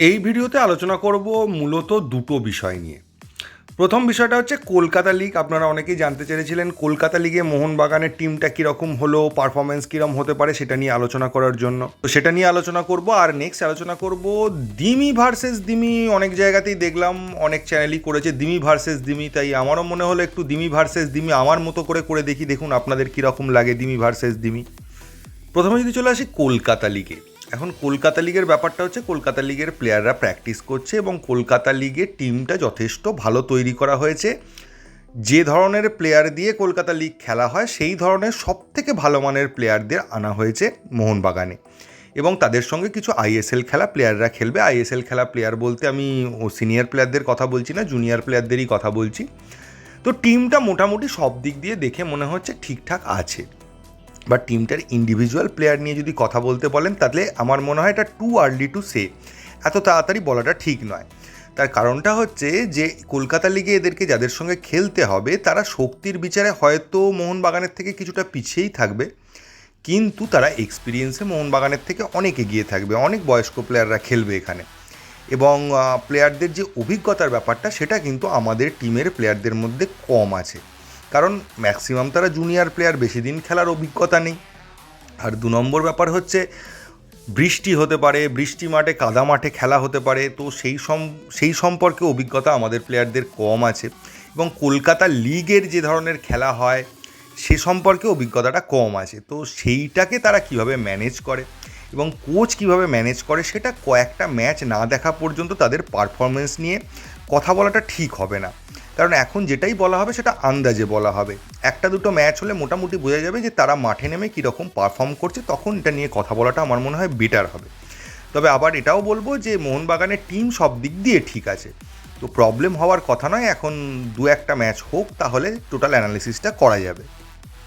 এই ভিডিওতে আলোচনা করব মূলত দুটো বিষয় নিয়ে। প্রথম বিষয়টা হচ্ছে কলকাতা লিগ। আপনারা অনেকেই জানতে চেয়েছিলেন কলকাতা লিগে মোহনবাগানের টিমটা কীরকম হলো, পারফরমেন্স কীরকম হতে পারে, সেটা নিয়ে আলোচনা করার জন্য তো সেটা নিয়ে আলোচনা করব। আর নেক্সট আলোচনা করব দিমি ভার্সেস দিমি। অনেক জায়গাতেই দেখলাম, অনেক চ্যানেলই করেছে দিমি ভার্সেস দিমি, তাই আমারও মনে হলো একটু দিমি ভার্সেস দিমি আমার মতো করে দেখি, দেখুন আপনাদের কীরকম লাগে দিমি ভার্সেস দিমি। প্রথমে যদি চলে আসি কলকাতা লিগে, এখন কলকাতা লিগের ব্যাপারটা হচ্ছে কলকাতা লিগের প্লেয়াররা প্র্যাকটিস করছে এবং কলকাতা লিগের টিমটা যথেষ্ট ভালো তৈরি করা হয়েছে। যে ধরনের প্লেয়ার দিয়ে কলকাতা লিগ খেলা হয় সেই ধরনের সবথেকে ভালো মানের প্লেয়ারদের আনা হয়েছে মোহনবাগানে, এবং তাদের সঙ্গে কিছু আইএসএল খেলা প্লেয়াররা খেলবে। আইএসএল খেলা প্লেয়ার বলতে আমি সিনিয়র প্লেয়ারদের কথা বলছি না, জুনিয়র প্লেয়ারদেরই কথা বলছি। তো টিমটা মোটামুটি সব দিক দিয়ে দেখে মনে হচ্ছে ঠিকঠাক আছে, বা টিমটার ইন্ডিভিজুয়াল প্লেয়ার নিয়ে যদি কথা বলতে বলেন তাহলে আমার মনে হয় এটা টু আর্লি টু সে, এত তাড়াতাড়ি বলাটা ঠিক নয়। তার কারণটা হচ্ছে যে কলকাতা লিগে এদেরকে যাদের সঙ্গে খেলতে হবে তারা শক্তির বিচারে হয়তো মোহনবাগানের থেকে কিছুটা পিছিয়েই থাকবে, কিন্তু তারা এক্সপিরিয়েন্সে মোহনবাগানের থেকে অনেক এগিয়ে থাকবে। অনেক বয়স্ক প্লেয়াররা খেলবে এখানে, এবং প্লেয়ারদের যে অভিজ্ঞতার ব্যাপারটা সেটা কিন্তু আমাদের টিমের প্লেয়ারদের মধ্যে কম আছে, কারণ ম্যাক্সিমাম তারা জুনিয়র প্লেয়ার, বেশি দিন খেলার অভিজ্ঞতা নেই। আর দু নম্বর ব্যাপার হচ্ছে বৃষ্টি হতে পারে, বৃষ্টি মাঠে কাদা মাঠে খেলা হতে পারে, তো সেই সম্পর্কে অভিজ্ঞতা আমাদের প্লেয়ারদের কম আছে, এবং কলকাতা লিগের যে ধরনের খেলা হয় সে সম্পর্কে অভিজ্ঞতাটা কম আছে। তো সেইটাকে তারা কিভাবে ম্যানেজ করে এবং কোচ কিভাবে ম্যানেজ করে সেটা কয়েকটা ম্যাচ না দেখা পর্যন্ত তাদের পারফরমেন্স নিয়ে কথা বলাটা ঠিক হবে না, কারণ এখন যেটাই বলা হবে সেটা আন্দাজে বলা হবে। একটা দুটো ম্যাচ হলে মোটামুটি বোঝা যাবে যে তারা মাঠে নেমে কীরকম পারফর্ম করছে, তখন এটা নিয়ে কথা বলাটা আমার মনে হয় বেটার হবে। তবে আবার এটাও বলবো যে মোহনবাগানের টিম সব দিক দিয়ে ঠিক আছে, তো প্রবলেম হওয়ার কথা নয়। এখন দু একটা ম্যাচ হোক, তাহলে টোটাল অ্যানালিসিসটা করা যাবে।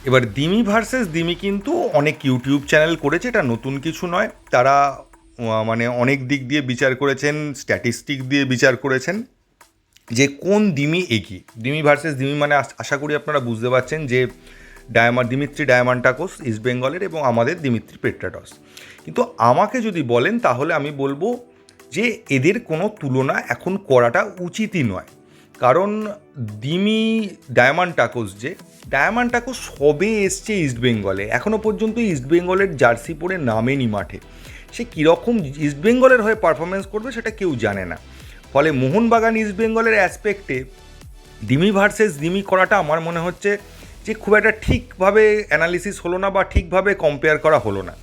এবার দিমি ভার্সেস দিমি কিন্তু অনেক ইউটিউব চ্যানেল করেছে, এটা নতুন কিছু নয়। তারা মানে অনেক দিক দিয়ে বিচার করেছেন, স্ট্যাটিস্টিক দিয়ে বিচার করেছেন যে কোন দিমি এগিয়ে। দিমি ভার্সেস দিমি মানে আশা করি আপনারা বুঝতে পারছেন যে দিমিত্রি ডায়ামান্টাকোস ইস্টবেঙ্গলের এবং আমাদের দিমিত্রি পেট্রাটস। কিন্তু আমাকে যদি বলেন তাহলে আমি বলবো যে এদের কোনো তুলনা এখন করাটা উচিতই নয়, কারণ ডায়ামান্টাকোস সবে এসছে ইস্টবেঙ্গলে, এখনও পর্যন্ত ইস্টবেঙ্গলের জার্সি পরে নামেনি মাঠে। সে কীরকম ইস্টবেঙ্গলের হয়ে পারফরমেন্স করবে সেটা কেউ জানে না। ফলে মোহনবাগান ইস্টবেঙ্গলের অ্যাসপেক্টে দিমি ভার্সেস দিমি করাটা আমার মনে হচ্ছে যে খুব একটা ঠিকভাবে অ্যানালিসিস হলো না, বা ঠিকভাবে কম্পেয়ার করা হলো না,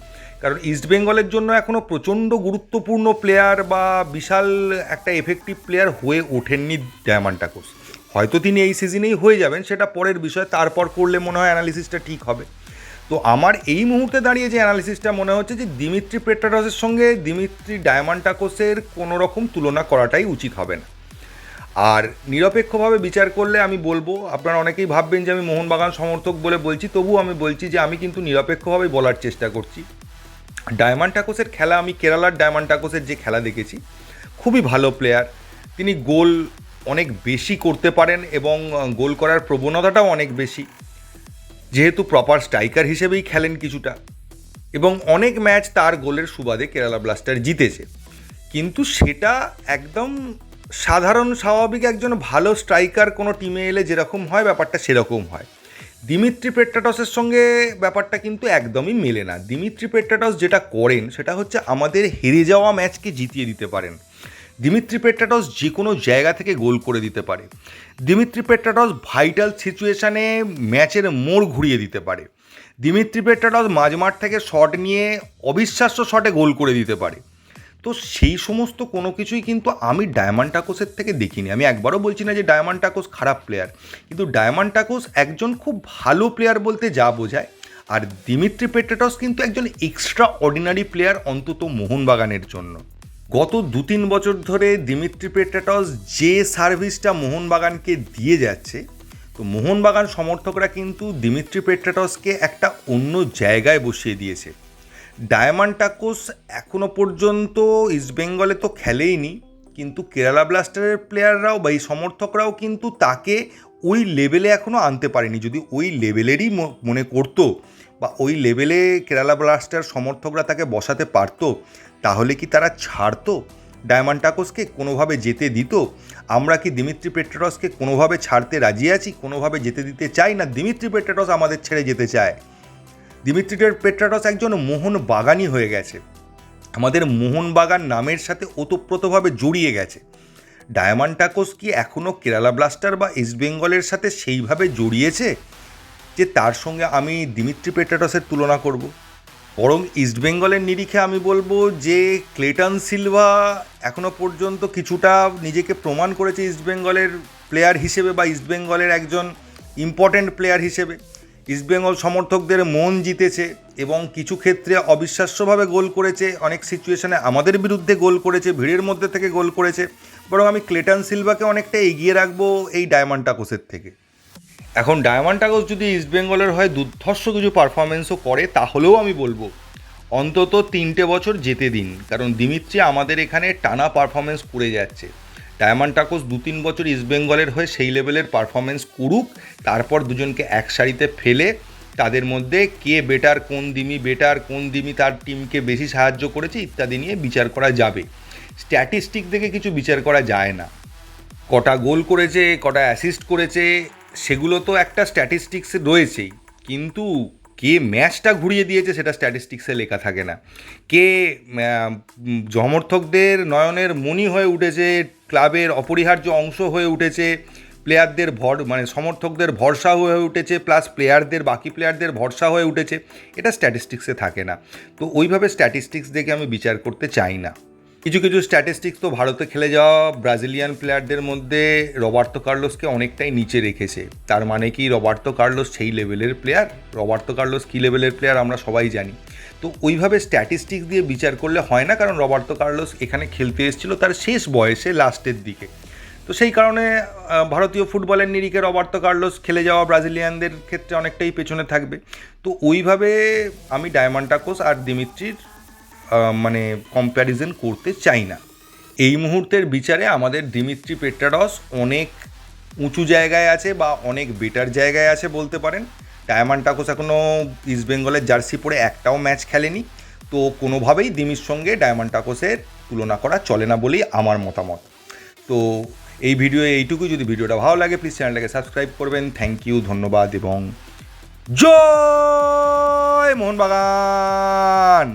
কারণ ইস্টবেঙ্গলের জন্য এখনও প্রচণ্ড গুরুত্বপূর্ণ প্লেয়ার বা বিশাল একটা এফেক্টিভ প্লেয়ার হয়ে ওঠেননি ডায়ামান্টাকোস। হয়তো তিনি এই সিজনেই হয়ে যাবেন, সেটা পরের বিষয়, তারপর করলে মনে হয় অ্যানালিসিসটা ঠিক হবে। তো আমার এই মুহূর্তে দাঁড়িয়ে যে অ্যানালিসিসটা মনে হচ্ছে যে দিমিত্রি পেট্রাটসের সঙ্গে দিমিত্রি ডায়ামান্টাকোসের কোনো রকম তুলনা করাটাই উচিত হবে না। আর নিরপেক্ষভাবে বিচার করলে আমি বলবো, আপনারা অনেকেই ভাববেন যে আমি মোহনবাগান সমর্থক বলে বলছি, তবুও আমি বলছি যে আমি কিন্তু নিরপেক্ষভাবে বলার চেষ্টা করছি। ডায়ামান্টাকোসের খেলা, আমি কেরালার ডায়ামান্টাকোসের যে খেলা দেখেছি, খুবই ভালো প্লেয়ার। তিনি গোল অনেক বেশি করতে পারেন এবং গোল করার প্রবণতাটাও অনেক বেশি, যেহেতু প্রপার স্ট্রাইকার হিসেবেই খেলেন কিছুটা, এবং অনেক ম্যাচ তার গোলের সুবাদে কেরালা ব্লাস্টার জিতেছে। কিন্তু সেটা একদম সাধারণ স্বাভাবিক একজন ভালো স্ট্রাইকার কোনো টিমে এলে যেরকম হয় ব্যাপারটা সেরকম হয়। দিমিত্রি পেট্রাটসের সঙ্গে ব্যাপারটা কিন্তু একদমই মেলে না। দিমিত্রি পেট্রাটস যেটা করেন সেটা হচ্ছে আমাদের হেরে যাওয়া ম্যাচকে জিতিয়ে দিতে পারেন। দিমিত্রি পেট্রাটস যে কোনো জায়গা থেকে গোল করে দিতে পারে। দিমিত্রি পেট্রাটস ভাইটাল সিচুয়েশানে ম্যাচের মোড় ঘুরিয়ে দিতে পারে। দিমিত্রি পেট্রাটস মাঝমাঠ থেকে শট নিয়ে অবিশ্বাস্য শটে গোল করে দিতে পারে। তো সেই সমস্ত কোনো কিছুই কিন্তু আমি ডায়ামান্টাকোসের থেকে দেখিনি। আমি একবারও বলছি না যে ডায়ামান্টাকোস খারাপ প্লেয়ার, কিন্তু ডায়ামান্টাকোস একজন খুব ভালো প্লেয়ার বলতে যা বোঝায়, আর দিমিত্রি পেট্রাটস কিন্তু একজন এক্সট্রা অর্ডিনারি প্লেয়ার, অন্তত মোহনবাগানের জন্য। গত 2-3 বছর ধরে দিমিত্রি পেট্রাটস যে সার্ভিসটা মোহনবাগানকে দিয়ে যাচ্ছে, তো মোহনবাগান সমর্থকরা কিন্তু দিমিত্রি পেট্রাটসকে একটা অন্য জায়গায় বসিয়ে দিয়েছে। ডায়ামান্টাকোস এখনও পর্যন্ত ইস্টবেঙ্গলে তো খেলেইনি, কিন্তু কেরালা ব্লাস্টারের প্লেয়াররাও বা এই সমর্থকরাও কিন্তু তাকে ওই লেভেলে এখনও আনতে পারেনি। যদি ওই লেভেলেরই মনে করতো বা ওই লেভেলে কেরালা ব্লাস্টার সমর্থকরা তাকে বসাতে পারতো, তাহলে কি তারা ছাড়তো? ডায়মান্টাকোসকে কোনোভাবে যেতে দিত? আমরা কি দিমিত্রি পেট্রাটসকে কোনোভাবে ছাড়তে রাজি আছি, কোনোভাবে যেতে দিতে চাই না? দিমিত্রি পেট্রাটস আমাদের ছেড়ে যেতে চায়। দিমিত্রি পেট্রাটস একজন মোহনবাগানই হয়ে গেছে, আমাদের মোহনবাগান নামের সাথে ওতপ্রোতভাবে জড়িয়ে গেছে। ডায়মান্টাকোস কি এখনও কেরালা ব্লাস্টার বা ইস্টবেঙ্গলের সাথে সেইভাবে জড়িয়েছে যে তার সঙ্গে আমি দিমিত্রি পেট্রাটসের তুলনা করব? বরং ইস্টবেঙ্গলের নিরিখে আমি বলবো যে ক্লেটন সিলভা এখনও পর্যন্ত কিছুটা নিজেকে প্রমাণ করেছে ইস্টবেঙ্গলের প্লেয়ার হিসেবে বা ইস্টবেঙ্গলের একজন ইম্পর্ট্যান্ট প্লেয়ার হিসেবে। ইস্টবেঙ্গল সমর্থকদের মন জিতেছে এবং কিছু ক্ষেত্রে অবিশ্বাস্যভাবে গোল করেছে, অনেক সিচুয়েশনে আমাদের বিরুদ্ধে গোল করেছে, ভিড়ের মধ্যে থেকে গোল করেছে। বরং আমি ক্লেটন সিলভাকে অনেকটা এগিয়ে রাখবো এই ডায়মান্টাকোসের থেকে। এখন ডায়মান্টাকোস যদি ইস্টবেঙ্গলের হয় দুর্ধর্ষ কিছু পারফরমেন্সও করে, তাহলেও আমি বলবো অন্তত 3টে বছর যেতে দিন, কারণ দিমিত্রি আমাদের এখানে টানা পারফরমেন্স করে যাচ্ছে। ডায়মান্টাকোস 2-3 বছর ইস্টবেঙ্গলের হয়ে সেই লেভেলের পারফরমেন্স করুক, তারপর দুজনকে এক সারিতে ফেলে তাদের মধ্যে কে বেটার, কোন দিমি তার টিমকে বেশি সাহায্য করেছে ইত্যাদি নিয়ে বিচার করা যাবে। স্ট্যাটিস্টিক দেখে কিছু বিচার করা যায় না। কটা গোল করেছে, কটা অ্যাসিস্ট করেছে, সেগুলো তো একটা স্ট্যাটিস্টিক্সে রয়েছেই, কিন্তু কে ম্যাচটা ঘুরিয়ে দিয়েছে সেটা স্ট্যাটিস্টিক্সে লেখা থাকে না। কে সমর্থকদের নয়নের মণি হয়ে উঠেছে, ক্লাবের অপরিহার্য অংশ হয়ে উঠেছে, প্লেয়ারদের সমর্থকদের ভরসা হয়ে উঠেছে, প্লাস বাকি প্লেয়ারদের ভরসা হয়ে উঠেছে, এটা স্ট্যাটিস্টিক্সে থাকে না। তো ওইভাবে স্ট্যাটিস্টিক্স দেখে আমি বিচার করতে চাই না। কিছু স্ট্যাটিস্টিক্স তো ভারতে খেলে যাওয়া ব্রাজিলিয়ান প্লেয়ারদের মধ্যে রবার্তো কার্লোসকে অনেকটাই নিচে রেখেছে। তার মানে কি রবার্তো কার্লোস সেই লেভেলের প্লেয়ার? রবার্তো কার্লোস কী লেভেলের প্লেয়ার আমরা সবাই জানি। তো ওইভাবে স্ট্যাটিস্টিক্স দিয়ে বিচার করলে হয় না, কারণ রবার্তো কার্লোস এখানে খেলতে এসেছিলো তার শেষ বয়সে, লাস্টের দিকে। তো সেই কারণে ভারতীয় ফুটবলের নিরিখে রবার্তো কার্লোস খেলে যাওয়া ব্রাজিলিয়ানদের ক্ষেত্রে অনেকটাই পেছনে থাকবে। তো ওইভাবে আমি ডায়মান্টাকোস আর দিমিত্রির কম্প্যারিজন করতে চাই না। এই মুহূর্তের বিচারে আমাদের দিমিত্রি পেট্রাটস অনেক উঁচু জায়গায় আছে বা অনেক বেটার জায়গায় আছে বলতে পারেন। ডায়মান্টাকোস এখনও ইস্টবেঙ্গলের জার্সি পরে একটাও ম্যাচ খেলেনি, তো কোনোভাবেই দিমির সঙ্গে ডায়মান্টাকোসের তুলনা করা চলে না বলেই আমার মতামত। তো এই এইটুকুই। যদি ভিডিওটা ভালো লাগে প্লিজ চ্যানেলটাকে সাবস্ক্রাইব করবেন। থ্যাংক ইউ, ধন্যবাদ এবং জয় মোহনবাগান।